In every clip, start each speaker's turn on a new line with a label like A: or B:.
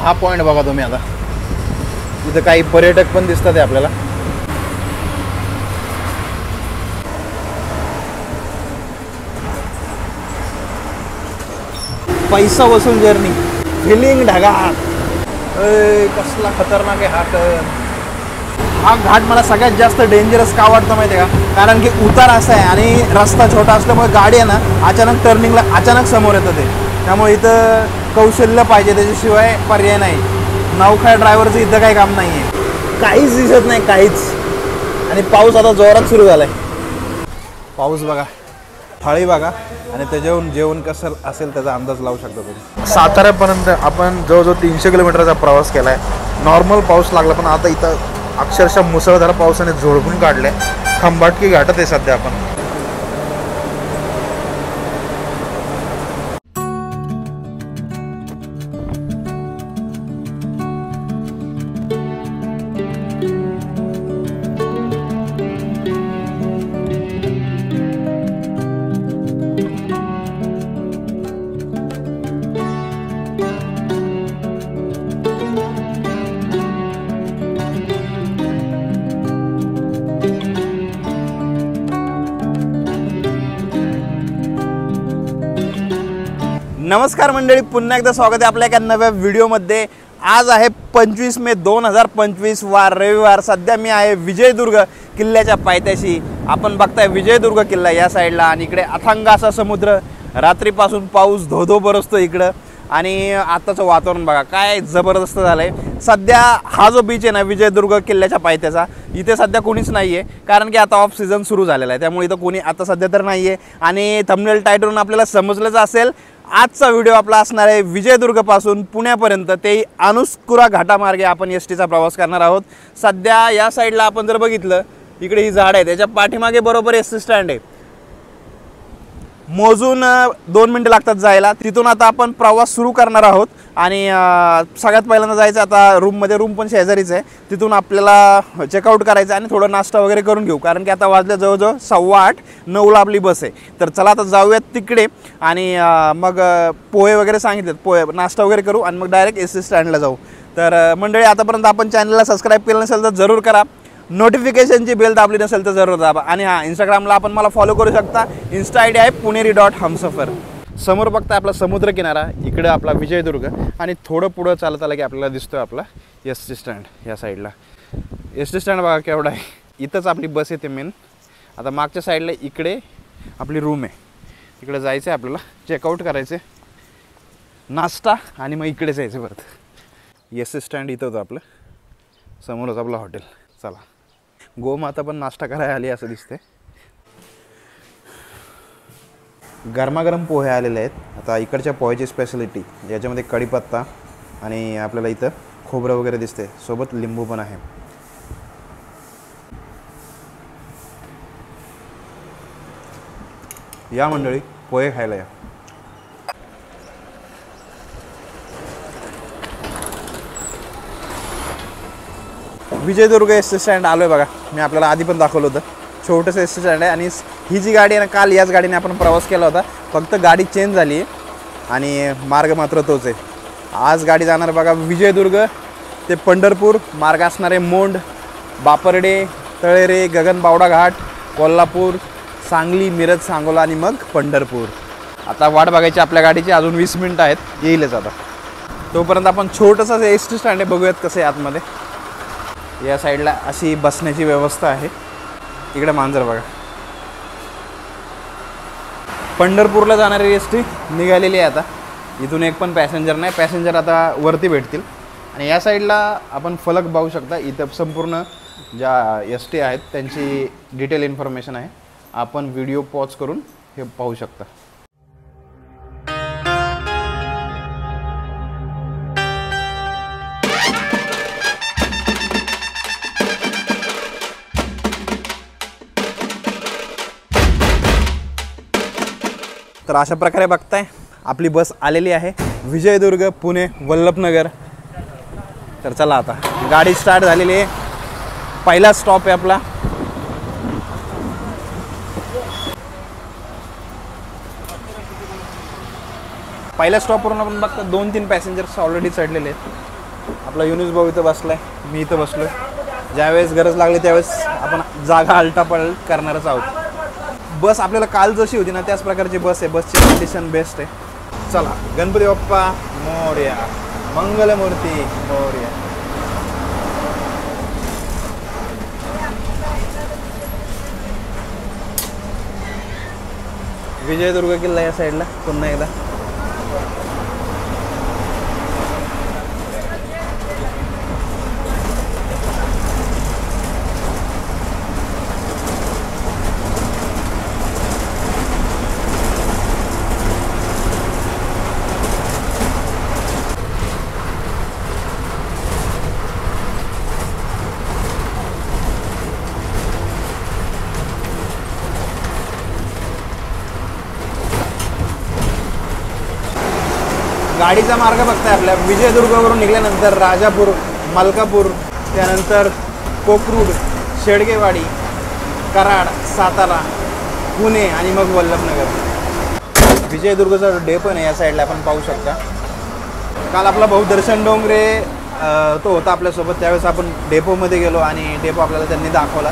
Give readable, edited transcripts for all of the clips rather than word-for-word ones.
A: हा पॉईंट बघा तुम्ही आता, इथं काही पर्यटक पण दिसतात आहे आपल्याला. पैसा वसूल जर्नी, फिलिंग ढगाळ. कसला खतरनाक आहे हा टर्न. हा घाट मला सगळ्यात जास्त डेंजरस का वाटतं माहिती आहे का, कारण की उतार असा आहे आणि रस्ता छोटा असल्यामुळे गाडी आहे ना अचानक टर्निंगला अचानक समोर येतं ते. त्यामुळे इथं कौशल्य पाहिजे, त्याच्याशिवाय पर्याय नाही. नवखा ड्रायव्हरचं इथं काही काम नाही आहे, काहीच दिसत नाही काहीच. आणि पाऊस आता जोरात सुरू झाला आहे. पाऊस बघा, थाळी बघा, आणि त्याच्याहून जेवण कसं असेल त्याचा अंदाज लावू शकता तुम्ही. साताऱ्यापर्यंत आपण जवळजवळ 300 किलोमीटरचा प्रवास केला आहे. नॉर्मल पाऊस लागला, पण आता इथं अक्षरशः मुसळधार पावसाने झोडपून काढले. खंबाटकी घाटात आहे सध्या आपण. नमस्कार मंडळी, पुन्हा एकदा स्वागत आहे आपल्या एका नव्या व्हिडिओमध्ये. आज आहे 25 मे 2025 वार रविवार. सध्या मी आहे विजयदुर्ग किल्ल्याच्या पायथ्याशी. आपण बघताय विजयदुर्ग किल्ला या साईडला, आणि इकडे अथांग असा समुद्र. रात्रीपासून पाऊस धोधो बरसतो इकडं, आणि आताचं वातावरण बघा काय जबरदस्त झालं आहे. सध्या हा जो बीच आहे ना विजयदुर्ग किल्ल्याच्या पायथ्याचा, इथे सध्या कोणीच नाही आहे, कारण की आता ऑफ सीझन सुरू झालेला आहे. त्यामुळे इथं कोणी आता सध्या तर नाही आहे. आणि थंबनेल टायटलवरून आपल्याला समजलंच असेल, आजचा व्हिडिओ आपला असणार आहे विजयदुर्गपासून पुण्यापर्यंत, ते अनुस्कुरा घाटामार्गे आपण एसटीचा प्रवास करणार आहोत. सध्या या साईडला आपण जर बघितलं, इकडे ही झाड आहे, त्याच्या पाठीमागे बरोबर एसटी स्टँड आहे. मोजून 2 मिनिटं लागतात जायला. तिथून आता आपण प्रवास सुरू करणार आहोत. आणि सगळ्यात पहिल्यांदा जायचं आता रूममध्ये. रूम पण शेजारीच आहे. तिथून आपल्याला चेकआउट करायचं आणि थोडं नाश्ता वगैरे करून घेऊ, कारण की आता वाजल्या जवळजवळ 8:15, 9ला आपली बस आहे. तर चला आता जाऊयात तिकडे, आणि मग पोहे वगैरे सांगितलेत, पोहे नाश्ता वगैरे करू, आणि मग डायरेक्ट एसटी स्टँडला जाऊ. तर मंडळी, आतापर्यंत आपण चॅनलला सबस्क्राईब केलं नसेल तर जरूर करा. नोटिफिकेशनची बेल दाबली नसेल तर जरूर दाबा. आणि हां, इंस्टाग्रामला आपण मला फॉलो करू शकता. इन्स्टा आय डी आहे पुणेरी.हमसफर. समोर बघता आपला समुद्र किनारा, इकडे आपला विजयदुर्ग, आणि थोडं पुढं चालत आलं की आपल्याला दिसतोय आपला एस टी स्टँड. या साईडला एस टी स्टँड बघा केवढा आहे. इथंच आपली बस येते मेन. आता मागच्या साईडला इकडे आपली रूम आहे. इकडे जायचं आहे आपल्याला, चेकआउट करायचं आहे, नाश्ता, आणि मग इकडे जायचं परत. एस टी स्टँड इथं होतं आपलं, समोरच आपलं हॉटेल. चला, गोमाता पण नाश्ता करायला आली असं दिसते. गरमागरम पोहे आलेले आहेत. आता इकडच्या पोह्याची स्पेशलिटी, याच्यामध्ये कढीपत्ता आणि आपल्याला इथं खोबरं वगैरे दिसते, सोबत लिंबू पण आहे. या मंडळी, पोहे खायला या. विजयदुर्ग एस टी स्टँड आलो आहे बघा. मी आपल्याला आधी पण दाखवलं होतं, छोटंसं एस टी स्टँड आहे. आणि ही जी गाडी आहे ना, काल याच गाडीने आपण प्रवास केला होता, फक्त गाडी चेंज झाली आहे आणि मार्ग मात्र तोच आहे. आज गाडी जाणार बघा विजयदुर्ग ते पंढरपूर. मार्ग असणारे मोंड, बापर्डे, तळेरे, गगनबावडा घाट, कोल्हापूर, सांगली, मिरज, सांगोला, आणि मग पंढरपूर. आता वाट बघायची आपल्या गाडीची. अजून 20 मिनटं आहेत, येईलच आता. तोपर्यंत आपण छोटंसं एस टी स्टँड आहे, बघूयात कसं आहे आतमध्ये. या साईडला अशी बसण्याची व्यवस्था आहे. इकडे मांजर बघा. पंढरपूरला जाणारी एस टी निघालेली आहे आता. इथून एक पण पॅसेंजर नाही, पॅसेंजर आता वरती भेटतील. आणि या साईडला आपण फलक बघू शकता. इथं संपूर्ण ज्या एस टी आहेत त्यांची डिटेल इन्फॉर्मेशन आहे. आपण व्हिडिओ पॉज करून हे पाहू शकता. तर अशा प्रकारे बघताय आपली बस आलेली आहे विजयदुर्ग पुणे वल्लभनगर. तर चला आता गाडी स्टार्ट झालेली आहे. पहिला स्टॉप आहे आपला. पहिल्या स्टॉपवरून आपण बघता 2-3 पॅसेंजर्स ऑलरेडी चढलेले आहेत. आपला युनिस भाऊ इथं बसलाय, मी इथं बसलोय. ज्यावेळेस गरज लागली त्यावेळेस आपण जागा आलटापलट करणारच आहोत. बस आपल्याला काल जशी होती ना त्याच प्रकारची बस आहे. बसची कंडिशन बेस्ट आहे. चला, गणपती बाप्पा मोरया, मंगलमूर्ती मोरया. विजयदुर्ग किल्ला या साईडला पुन्हा एकदा. गाडीचा मार्ग बघताय आपल्या. विजयदुर्गवरून निघाल्यानंतर राजापूर, मलकापूर, त्यानंतर कोकरूड, शेडगेवाडी, कराड, सातारा, पुणे आणि मग वल्लभनगर. विजयदुर्गचा डेपो आहे या साईडला आपण पाहू शकता. काल आपला भाऊ दर्शन डोंगरे तो होता आपल्यासोबत. त्यावेळेस आपण डेपोमध्ये गेलो आणि डेपो आपल्याला त्यांनी दाखवला.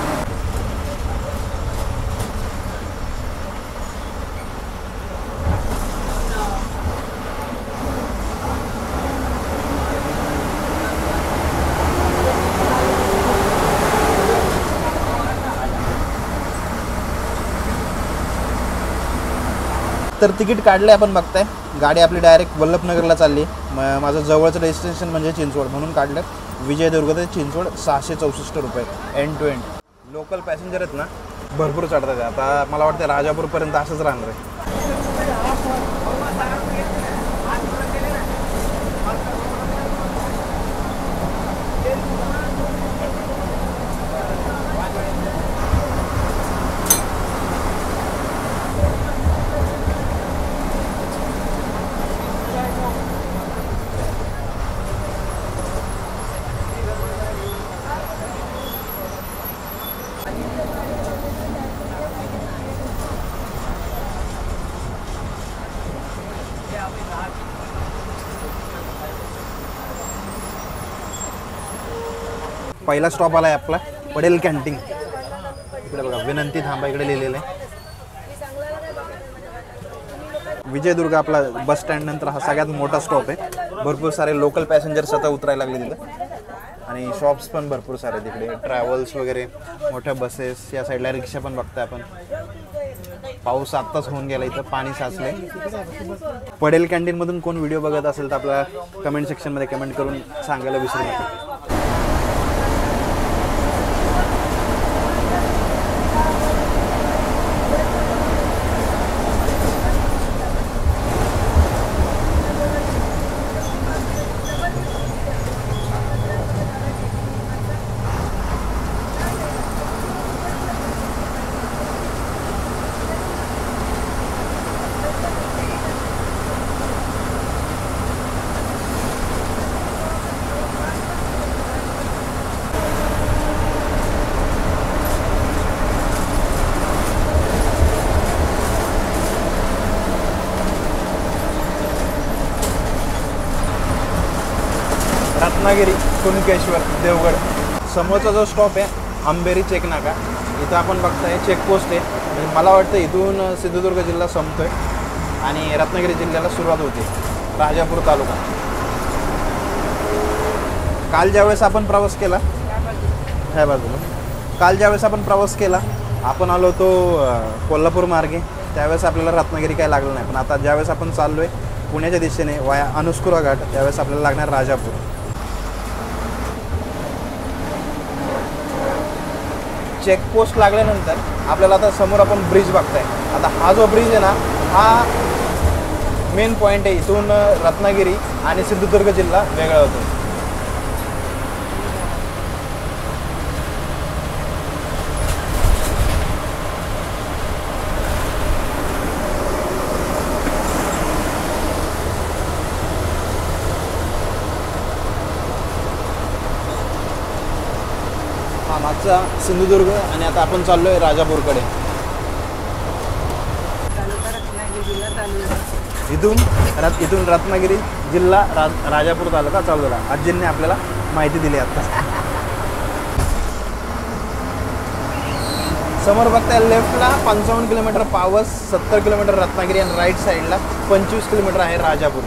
A: तर तिकीट काढलं आपण बघताय. गाडी आपली डायरेक्ट वल्लभनगरला चालली. माझं जवळचं डेस्टिनेशन म्हणजे चिंचवड म्हणून काढलं. विजयदुर्ग ते चिंचवड 664 रुपये end to end. Local passenger आहेत ना भरपूर चढतात. आता मला वाटतं राजापूरपर्यंत असंच राहणार आहे. पहिला स्टॉप आला आहे आपला पडेल कॅन्टीन. इकडे बघा, विनंती थांबा इकडे लिहिलेलं आहे. विजयदुर्ग आपला बस स्टँड नंतर हा सगळ्यात मोठा स्टॉप आहे. भरपूर सारे लोकल पॅसेंजर्स आता उतरायला लागले तिथं आणि शॉप्स पण भरपूर सारे तिकडे. ट्रॅव्हल्स वगैरे, मोठ्या बसेस, या साईडला रिक्षा पण बघताय आपण. पाऊस आत्ताच होऊन गेला, इथं पाणी साचले. पडेल कॅन्टीनमधून कोण व्हिडिओ बघत असेल तर आपला कमेंट सेक्शनमध्ये कमेंट करून सांगायला विसरू नका. रत्नागिरी, कुणकेश्वर, देवगड. समोरचा जो स्टॉप आहे अंबेरी चेक नाका. इथं आपण बघताय चेकपोस्ट आहे. मला वाटतं इथून सिंधुदुर्ग जिल्हा संपतोय आणि रत्नागिरी जिल्ह्याला सुरुवात होते, राजापूर तालुका. काल ज्यावेळेस आपण प्रवास केला ह्या बाजूला, काल ज्यावेळेस आपण प्रवास केला आपण आलो तो कोल्हापूर मार्गे, त्यावेळेस आपल्याला रत्नागिरी काय लागलं नाही. पण आता ज्यावेळेस आपण चाललो आहे पुण्याच्या दिशेने वाया अनुस्कुरा घाट, त्यावेळेस आपल्याला लागणार राजापूर. चेकपोस्ट लागल्यानंतर आपल्याला आता समोर आपण ब्रिज बघताय. आता हा जो ब्रिज आहे ना हा मेन पॉईंट आहे. इथून रत्नागिरी आणि सिंधुदुर्ग जिल्हा वेगळा होतो. मागचा सिंधुदुर्ग आणि आता आपण चाललोय राजापूरकडे. इथून रत्नागिरी जिल्हा राजापूर तालुका चालू झाला. आजींनी आपल्याला माहिती दिली आता. समोर बघताय लेफ्टला 55 किलोमीटर पावस, 70 किलोमीटर रत्नागिरी आणि राईट साईडला 25 किलोमीटर आहे राजापूर.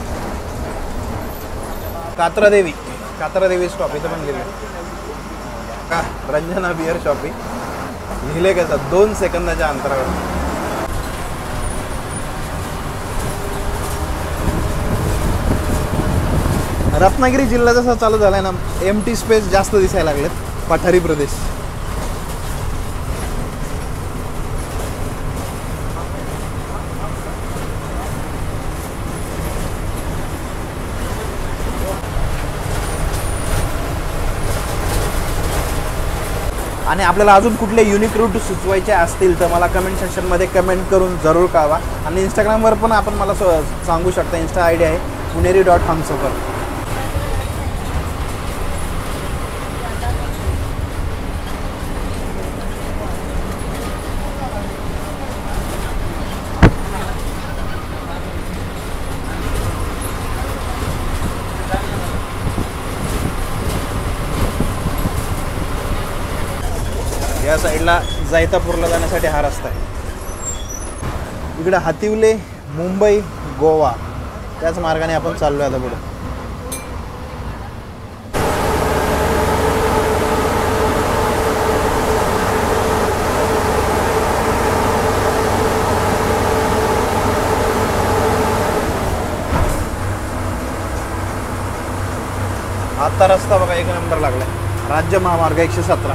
A: कात्रादेवी स्टॉप इथं पण लिहिलं का रंजना बिअर शॉपिंग लिहिले कसं 2 सेकंदाच्या अंतरावर. रत्नागिरी जिल्हा जसा चालू झालाय ना एमटी स्पेस जास्त दिसायला लागलेत. पठारी प्रदेश. आणि आपल्याला अजून कुठले युनिक रूट सुचवायचे असतील तर मला कमेंट सेक्शनमध्ये कमेंट करून जरूर कळवा. आणि इंस्टाग्रामवर पण आपण मला सांगू शकता. इंस्टा आय डी आहे पुणेरी.हमसफर. या साईडला जैतापूरला जाण्यासाठी हा रस्ता आहे. इकडे हातिवले, मुंबई, गोवा त्याच मार्गाने आपण चाललोय आता पुढे. आता रस्ता बघा 1 नंबर लागलाय. राज्य महामार्ग 117.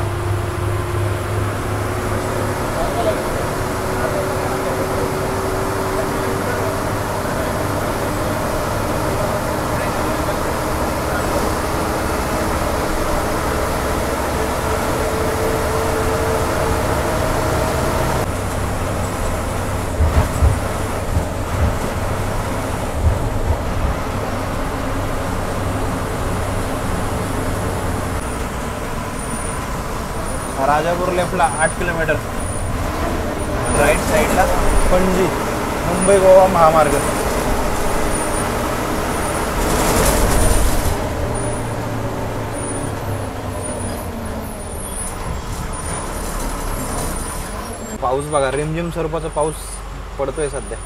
A: राजापूर लेफ्टला 8 किलोमीटर, राईट साईडला पणजी, मुंबई गोवा महामार्ग. पाऊस बघा रिमझिम स्वरूपाचा पाऊस पडतोय सध्या.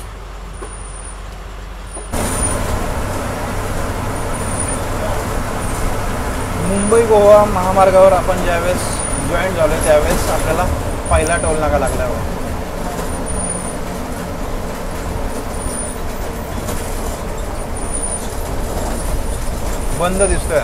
A: मुंबई गोवा महामार्गावर आपण ज्यावेळेस जॉईन झालो त्यावेळेस आपल्याला पहिला टोल नाका लागल्यावर बंद दिसतोय.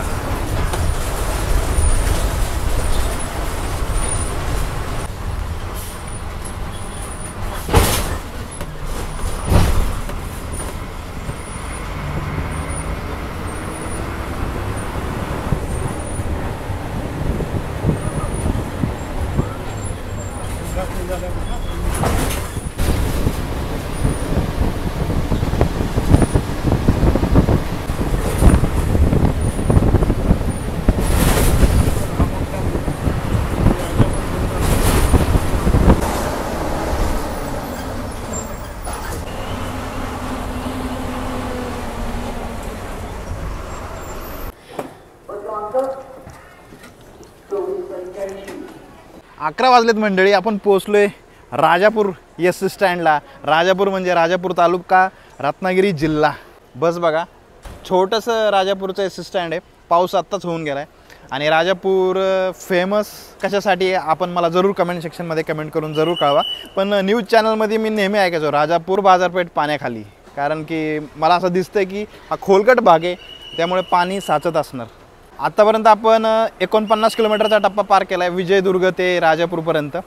A: अकरा वाजलेत मंडळी. आपण पोहोचलोय राजापूर एस स्टँडला. राजापूर म्हणजे राजापूर तालुका, रत्नागिरी जिल्हा. बस बघा छोटंसं राजापूरचं एस स्टँड आहे. पाऊस आत्ताच होऊन गेला आहे. आणि राजापूर फेमस कशासाठी आपण मला जरूर कमेंट सेक्शनमध्ये कमेंट करून जरूर कळवा. पण न्यूज चॅनलमध्ये मी नेहमी ऐकायचो राजापूर बाजारपेठ पाण्याखाली, कारण की मला असं दिसतंय की हा खोलगट भाग आहे त्यामुळे पाणी साचत असणार. आतापर्यंत आपण 49 किलोमीटरचा टप्पा पार केला आहे विजयदुर्ग ते राजापूरपर्यंत.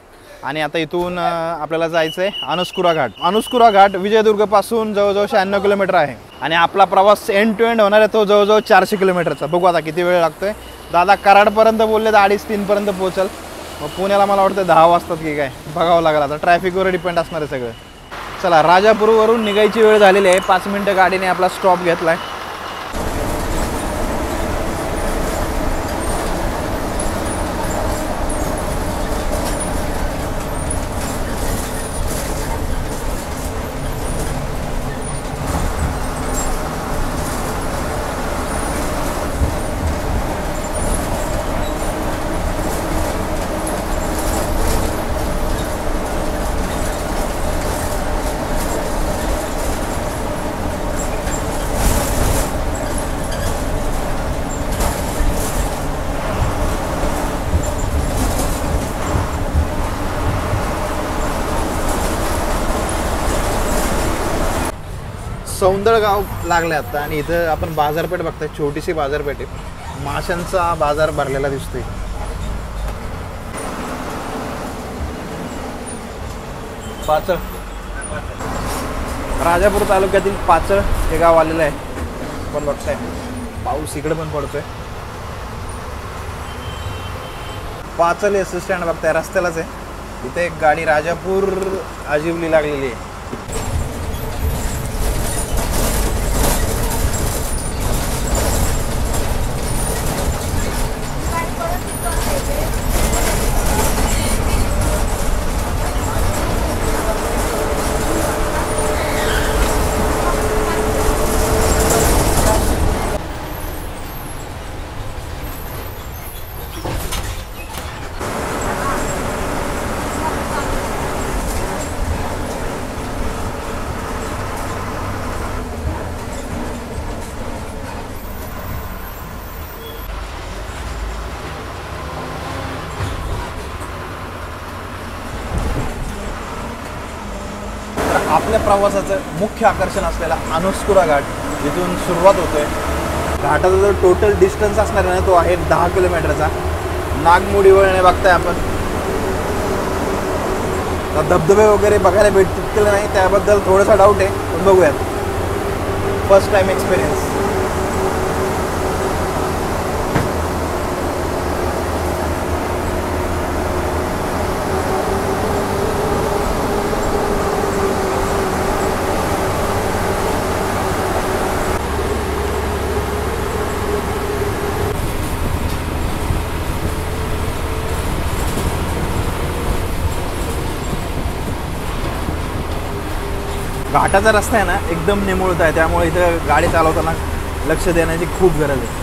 A: आणि आता इथून आपल्याला जायचं आहे अनुस्कुरा घाट. अनुस्कुरा घाट विजयदुर्गपासून जवळजवळ 96 किलोमीटर आहे. आणि आपला प्रवास एंड टू एंड होणार आहे तो जवळजवळ 400 किलोमीटरचा. बघू आता किती वेळ लागतोय. दादा कराडपर्यंत बोलले तर 2:30-3 पर्यंत पोहोचल. मग पुण्याला मला वाटतं 10 वाजतात की काय बघावं लागेल. आता ट्रॅफिकवर डिपेंड असणार आहे सगळं. चला राजापूरवरून निघायची वेळ झालेली आहे. 5 मिनिटं गाडीने आपला स्टॉप घेतला आहे. सौंदळगाव लागले आता आणि इथं आपण बाजारपेठ बघताय, छोटीशी बाजारपेठ आहे, माशांचा बाजार भरलेला दिसतोय. पाचळ, राजापूर तालुक्यातील पाचळ हे गाव आलेलं आहे. पण बघताय पाऊस इकडे पण पडतोय. पाचल एस स्टँड बघताय, रस्त्यालाच आहे. इथे एक गाडी राजापूर आजिवली लागलेली आहे. आपल्या प्रवासाचं मुख्य आकर्षण असलेला अनुस्कुरा घाट इथून सुरुवात होतोय. घाटाचा जो टोटल डिस्टन्स असणार आहे ना तो आहे 10 किलोमीटरचा. नागमोडी वळणे बघताय आपण. धबधबे वगैरे बघायला भेटतील नाही त्याबद्दल थोडासा डाऊट आहे, पण बघूयात. First time experience. घाटाचा रस्ता आहे ना एकदम निमुळता आहे, त्यामुळे इथं गाडी चालवताना लक्ष देण्याची खूप गरज आहे.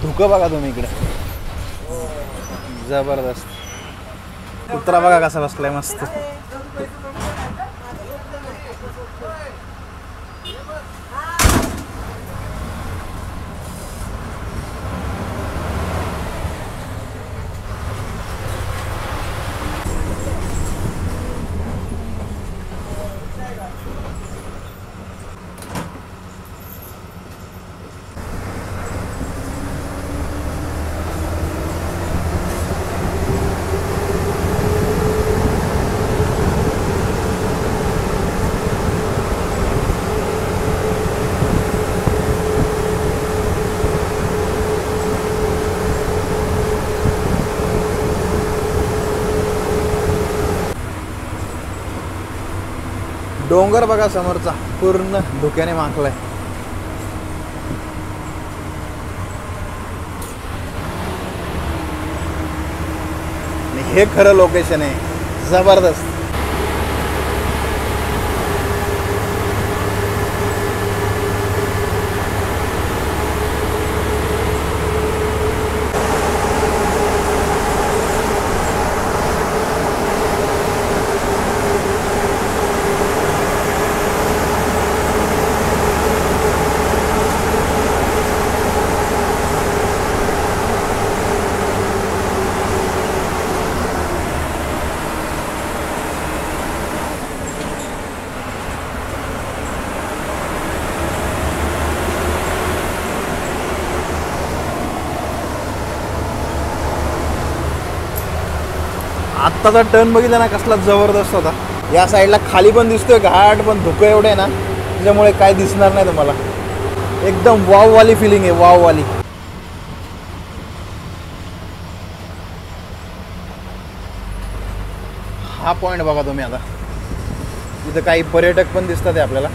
A: धुकं बघा तुम्ही इकडे, जबरदस्त. कुत्रा बघा कसा बसलाय मस्त. डोंगर बघा समोरचा पूर्ण धुक्याने माखलाय. हे खरं लोकेशन आहे, जबरदस्त. आत्ताचा टर्न बघितला ना कसला जबरदस्त होता. या साईडला खाली पण दिसतोय घाट, पण धुकं एवढं आहे ना त्याच्यामुळे काय दिसणार नाही तुम्हाला. एकदम वाववाली फिलिंग आहे, वाववाली. हा पॉइंट बघा तुम्ही. आता इथं काही पर्यटक पण दिसतात आहे आपल्याला.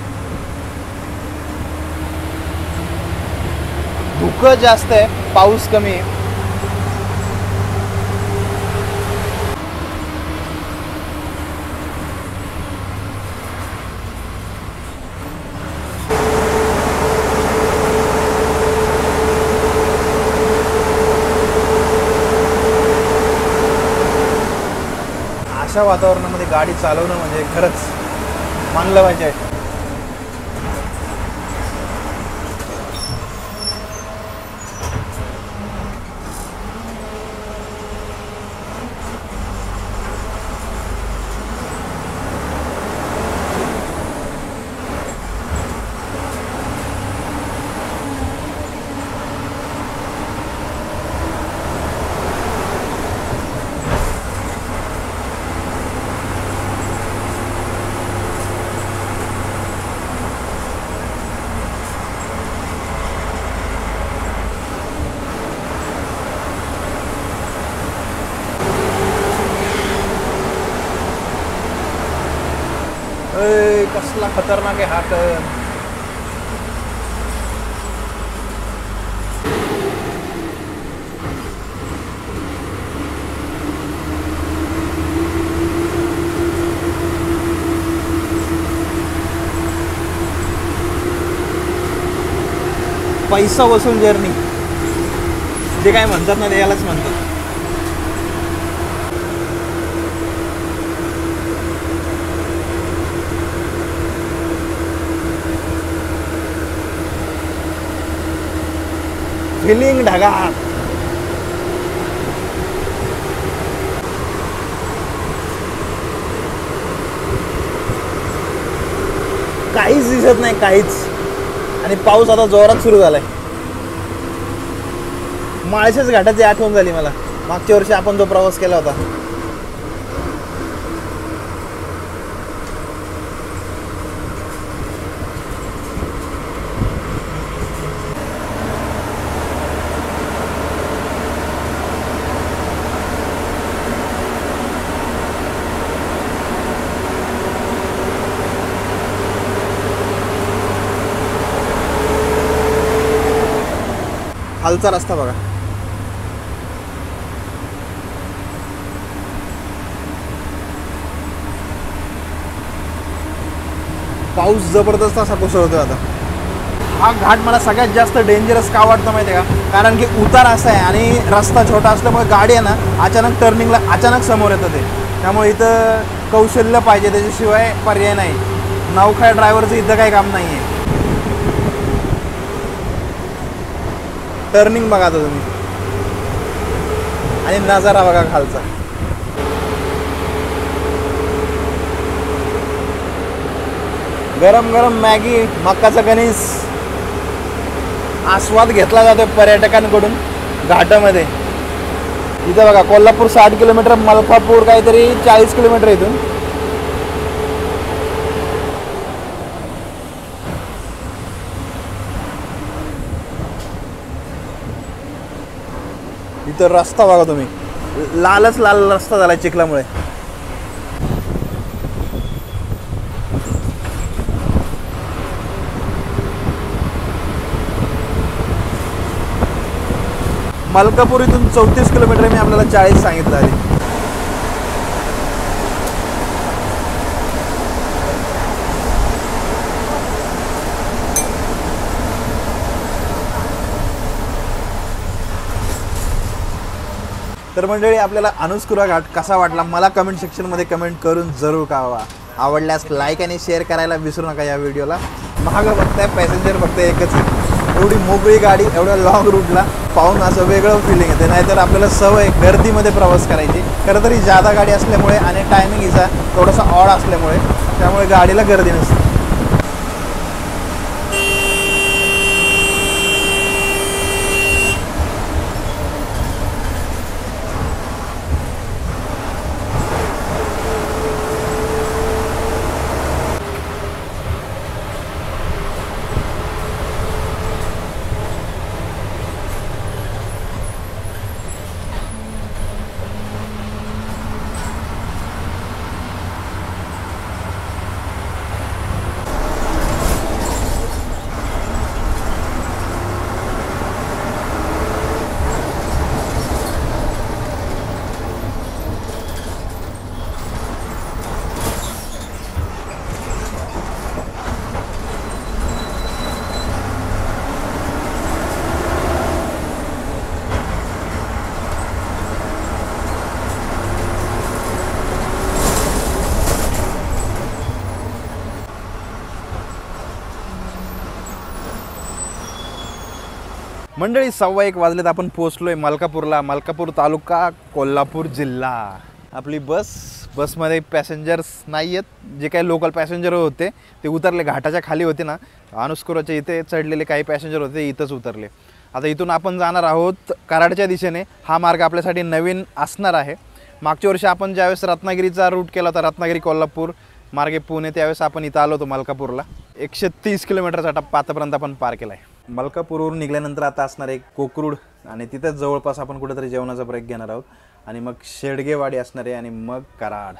A: धुकं जास्त आहे, पाऊस कमी आहे. अशा वातावरणामध्ये गाडी चालवणं म्हणजे खरंच मानलं पाहिजे. कसला खतरनाक आहे हा टर्न. पैसा वसूल जर्नी जे काय म्हणतात ना, ते यालाच म्हणतात. फिलिंग ढगात. काहीच दिसत नाही, काहीच. आणि पाऊस आता जोरात सुरू झालाय. माळशेज घाटाची आठवण झाली मला, मागच्या वर्षी आपण जो प्रवास केला होता. खालचा रस्ता बघा. पाऊस जबरदस्त असा कोसळतोय आता. हा घाट मला सगळ्यात जास्त डेंजरस का वाटतं माहिती आहे का? कारण की उतार असा आहे आणि रस्ता छोटा असल्यामुळे गाडी आहे ना अचानक टर्निंगला अचानक समोर येतं ते. त्यामुळे इथं कौशल्य पाहिजे, त्याच्याशिवाय पर्याय नाही. नवखा ड्रायव्हरचं इथं काही काम नाही आहे. टर्निंग बघा आता तुम्ही आणि नजारा बघा खालचा. गरम गरम मॅगी, मक्काचा कणीस आस्वाद घेतला जातो पर्यटकांकडून घाटामध्ये. इथं बघा कोल्हापूर 60 किलोमीटर, मलकापूर काहीतरी 40 किलोमीटर इथून. इथं रस्ता बघा तुम्ही, लालच लाल रस्ता झाला चिखलामुळे. मलकापूर इथून 34 किलोमीटर, मी आपल्याला 40 सांगितलं आहे. तर मंडळी, आपल्याला अनुस्कुरा घाट कसा वाटला मला कमेंट सेक्शनमध्ये कमेंट करून जरूर कळवा. आवडल्यास लाईक आणि शेअर करायला विसरू नका. या व्हिडिओला महाग बघताय, पॅसेंजर फक्त एकच. एवढी मोकळी गाडी एवढ्या लॉंग रूटला पाहून असं वेगळं फिलिंग येते. नाहीतर आपल्याला सवय गर्दीमध्ये प्रवास करायची. खरं तरी जादा गाडी असल्यामुळे आणि टायमिंग हिचा थोडासा ऑड असल्यामुळे त्यामुळे गाडीला गर्दी नसते. मंडळी 1:15 वाजलेत, आपण पोहोचलोय मलकापूरला. मलकापूर तालुका, कोल्हापूर जिल्हा. आपली बसमध्ये पॅसेंजर्स नाही आहेत. जे काही लोकल पॅसेंजर होते ते उतरले, घाटाच्या खाली होते ना, अनुस्कुराच्या इथे चढलेले काही पॅसेंजर होते, इथंच उतरले. आता इथून आपण जाणार आहोत कराडच्या दिशेने. हा मार्ग आपल्यासाठी नवीन असणार आहे. मागच्या वर्षी आपण ज्यावेळेस रत्नागिरीचा रूट केला होता, रत्नागिरी कोल्हापूर मार्गे पुणे, त्यावेळेस आपण इथं आलो होतो मलकापूरला. 130 किलोमीटरचा टप्पा आतापर्यंत आपण पार केला आहे. मलकापूरवरून निघाल्यानंतर आता असणार एक कोकरूड, आणि तिथेच जवळपास आपण कुठेतरी जेवणाचा ब्रेक घेणार आहोत, आणि मग शेडगेवाडी असणार आहे, आणि मग कराड.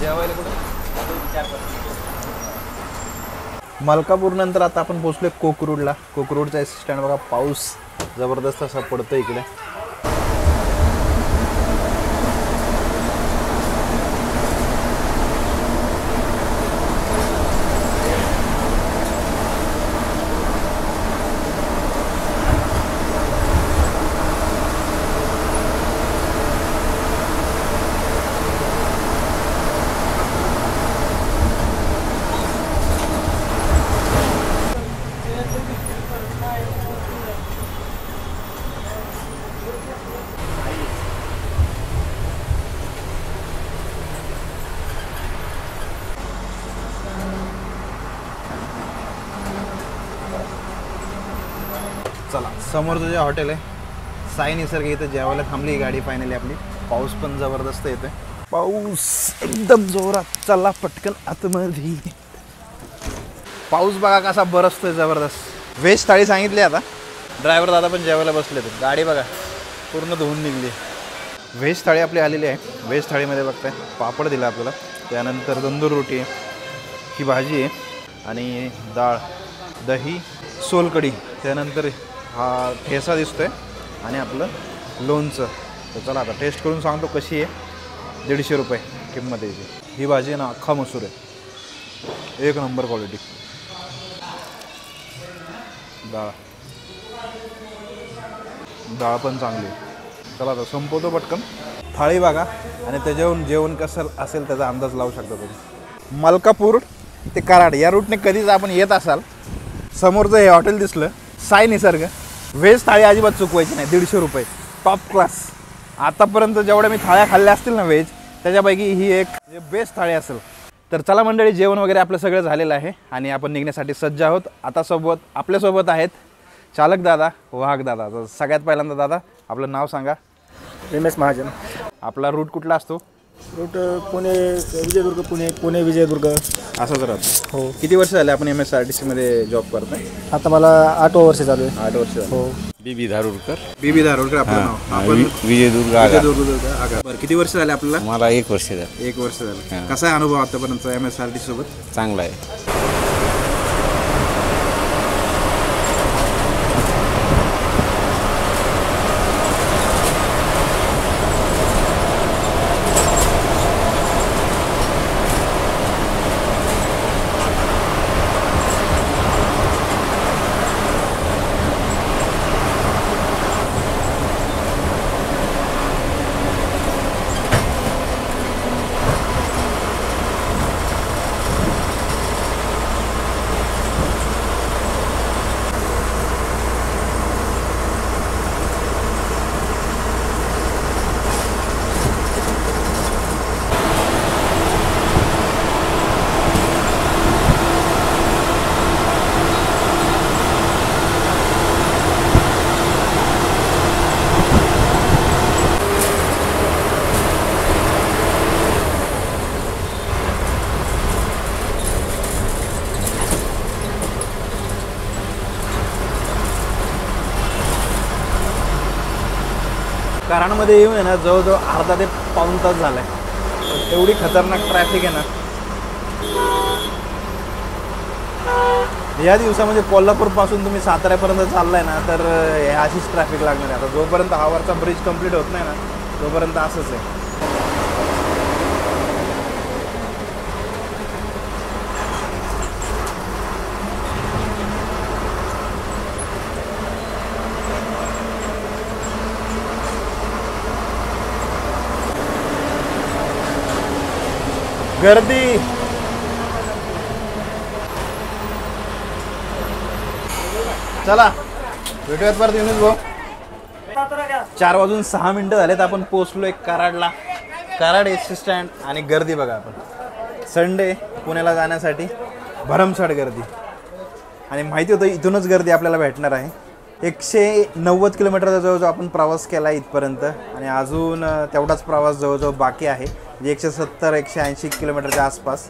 A: जेवायला कुठे? मलकापूर नंतर आता आपण पोहोचलोय कोकरूडला. कोकरूडचा स्टँड बघा, पाऊस जबरदस्त असा पडतो इकडे. चला, समोरचं जे हॉटेल आहे साई निसर्ग, इथं जेवायला थांबली गाडी फायनली आपली. पाऊस पण जबरदस्त येते, पाऊस एकदम जोरात. चला पटकन आतमध्ये. पाऊस बघा कसा बरसतोय जबरदस्त. व्हेज थाळी सांगितली. आता ड्रायव्हर दादा पण जेवायला बसले. तर गाडी बघा पूर्ण धुवून निघली. व्हेज थाळी आपली आलेली आहे. व्हेज थाळीमध्ये बघताय पापड दिला आपल्याला, त्यानंतर तंदूर रोटी आहे, ही भाजी आहे, आणि डाळ, दही, सोलकढी, त्यानंतर हा ठेसा दिसतोय, आणि आपलं लोणचं. तर चला आता टेस्ट करून सांगतो कशी आहे. 150 रुपये किंमत याची. ही भाजी आहे ना, अख्खा मसूर आहे, 1 नंबर क्वालिटी. डाळ पण चांगली. चला आता संपवतो पटकन. थाळी बघा, आणि त्याच्यावरून जेवण कसं असेल त्याचा अंदाज लावू शकता तुम्ही. मलकापूर ते कराड या रूटने कधीच आपण येत असाल, समोरचं हे हॉटेल दिसलं साई निसर्ग, व्हेज थाळी अजिबात चुकवायची नाही. 150 रुपये, टॉप क्लास. आतापर्यंत जेवढ्या मी थाळ्या खाल्ल्या असतील ना व्हेज, त्याच्यापैकी ही एक बेस्ट थाळी असेल. तर चला मंडळी, जेवण वगैरे आपलं सगळं झालेलं आहे, आणि आपण निघण्यासाठी सज्ज आहोत. आता आपल्यासोबत आहेत चालक दादा, वाघ दादा. तर सगळ्यात पहिल्यांदा दादा आपलं नाव सांगा.
B: रमेश महाजन.
A: आपला रूट कुठला असतो?
B: रूट पुणे विजयदुर्ग, पुणे विजयदुर्ग
A: असंच राहतो.
B: हो.
A: किती वर्ष झाले आपण MSRTC मध्ये जॉब करताय?
B: आता मला 8 वर्ष चालू आहे.
A: 8 वर्ष.
B: हो.
C: बीबी धारूरकर.
A: बीबी धारूरकर आपलं नाव. आपण
C: विजयदुर्ग.
A: बरं, किती वर्ष झाले आपल्याला?
C: मला 1 वर्ष झालं.
A: 1 वर्ष झालं. कसा आहे अनुभव आतापर्यंत MSRTC सोबत?
C: चांगला आहे.
A: कराडमध्ये येऊन आहे ना, जवळजवळ अर्धा ते पाऊण तास झाला आहे. एवढी खतरनाक ट्रॅफिक आहे ना या दिवसामध्ये. कोल्हापूरपासून तुम्ही साताऱ्यापर्यंत चाललाय ना, तर अशीच ट्रॅफिक लागणार आहे. आता जोपर्यंत हावरचा ब्रिज कंप्लीट होत नाही ना, तोपर्यंत असंच आहे. गर्दी. चला भेटूयात परत युनिस भाऊ. 4:06 झालेत. आपण पोहोचलोय कराडला. कराड एस स्टँड आणि गर्दी बघा. आपण संडे पुण्याला जाण्यासाठी भरमसाठ गर्दी. आणि माहिती होतं इथूनच गर्दी आपल्याला भेटणार आहे. 190 किलोमीटरचा जवळजवळ आपण प्रवास केला इथपर्यंत आणि अजून तेवढाच प्रवास जवळजवळ बाकी आहे. म्हणजे 170-180 किलोमीटरच्या आसपास.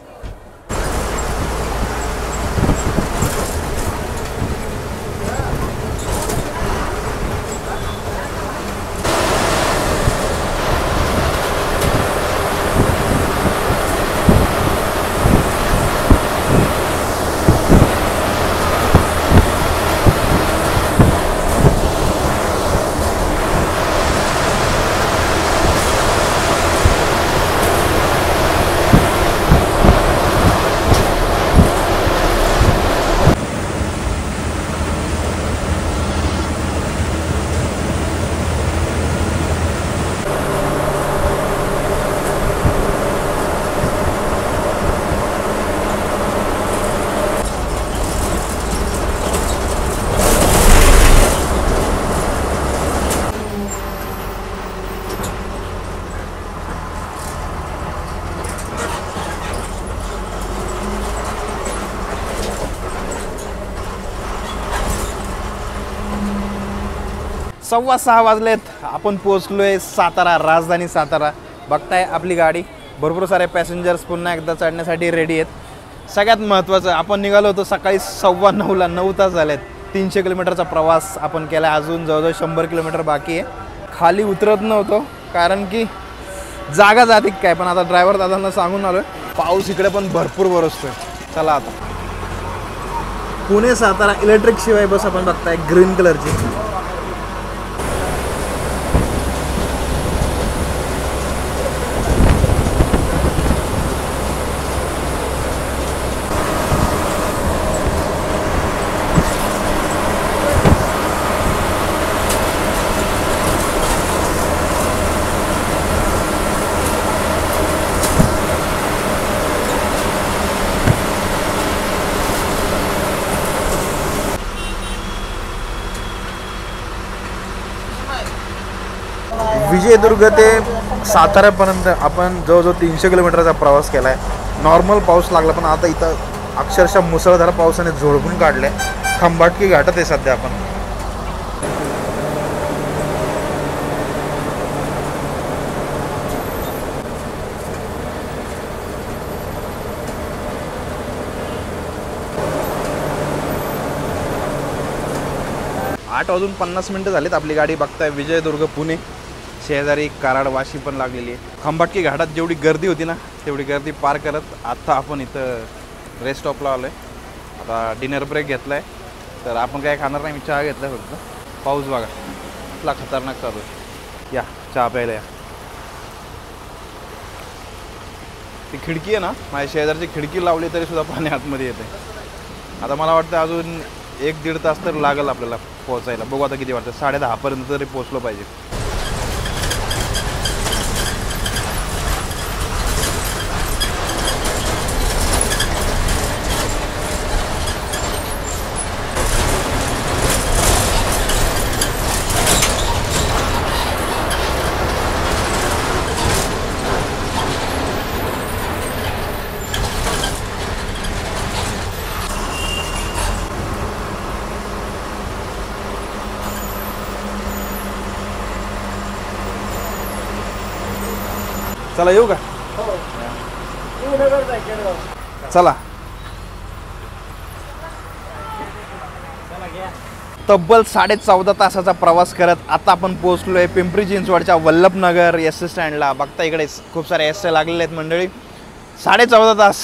A: सव्वा 6 वाजलेत. आपण पोहोचलोय सातारा, राजधानी सातारा. बघताय आपली गाडी. भरपूर सारे पॅसेंजर्स पुन्हा एकदा चढण्यासाठी रेडी आहेत. सगळ्यात महत्त्वाचं आपण निघालो होतो सकाळी 9:15ला. 9 तास झालेत. 300 किलोमीटरचा प्रवास आपण केला. अजून जवळजवळ 100 किलोमीटर बाकी आहे. खाली उतरत नव्हतो कारण की जागा जाते काय. पण आता ड्रायव्हर दादांना सांगून आलोय. पाऊस इकडे पण भरपूर बरसतोय. चला आता पुणे सातारा इलेक्ट्रिक शिवाय बस आपण बघताय ग्रीन कलरची. विजयदुर्ग ते साताऱ्यापर्यंत आपण जवळजवळ 300 किलोमीटरचा प्रवास केला आहे. नॉर्मल पाऊस लागला पण आता इथं अक्षरशः मुसळधार पावसाने झोडपून काढले. खंबाटकी घाटात आहे सध्या आपण. आठ वाजून 50 मिनटं झालीत. आपली गाडी बघताय विजयदुर्ग पुणे. शेजारी कराड वाशी पण लागलेली आहे. खंबाटकी घाटात जेवढी गर्दी होती ना तेवढी गर्दी पार करत आत्ता आपण इथं रेस्ट स्टॉपला आलो आहे. आता डिनर ब्रेक घेतला आहे. तर आपण काय खाणार नाही. मी चहा घेतला फक्त. पाऊस बघा इतला खतरनाक चालू आहे. या चहा प्यायला या. ती खिडकी आहे ना माझ्या शेजारची खिडकी लावली तरी सुद्धा पाणी आतमध्ये येते. आता मला वाटतं अजून 1-1.5 तास तर लागेल आपल्याला पोहोचायला. बघू आता किती वाटतं. 10:30पर्यंत तरी पोहोचलो पाहिजे. चला येऊ का. चला तब्बल 14.5 तासाचा प्रवास करत आता आपण पोहोचलोय पिंपरी चिंचवडच्या वल्लभनगर एस स्टँडला. बघता इकडे खूप सारे एस लागलेले आहेत मंडळी. 14.5 तास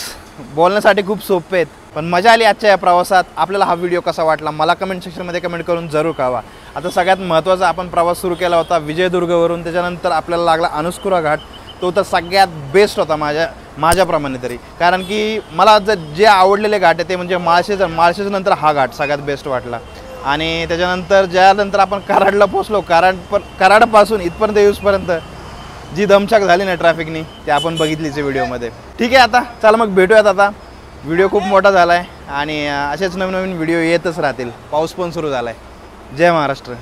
A: बोलण्यासाठी खूप सोपे आहेत. पण मजा आली आजच्या या प्रवासात. आपल्याला हा व्हिडिओ कसा वाटला मला कमेंट सेक्शनमध्ये कमेंट करून जरूर कळवा. आता सगळ्यात महत्त्वाचा आपण प्रवास सुरू केला होता विजयदुर्गवरून. त्याच्यानंतर आपल्याला लागला अनुस्कुरा घाट. तो तर सगळ्यात बेस्ट होता माझ्याप्रमाणे तरी. कारण की मला जे आवडलेले घाट आहे ते म्हणजे माळशेज नंतर हा घाट सगळ्यात बेस्ट वाटला. आणि त्याच्यानंतर ज्यानंतर आपण कराडला पोचलो. कराडपासून इथपर्यंत येऊसपर्यंत जी दमछाक झाली ना ट्रॅफिकनी ते आपण बघितलीच व्हिडिओमध्ये. ठीक आहे, आता चला मग भेटूयात. आता व्हिडिओ खूप मोठा झाला आहे आणि असेच नवीन नवीन व्हिडिओ येतच राहतील. पाऊस पण सुरू झाला आहे. जय महाराष्ट्र.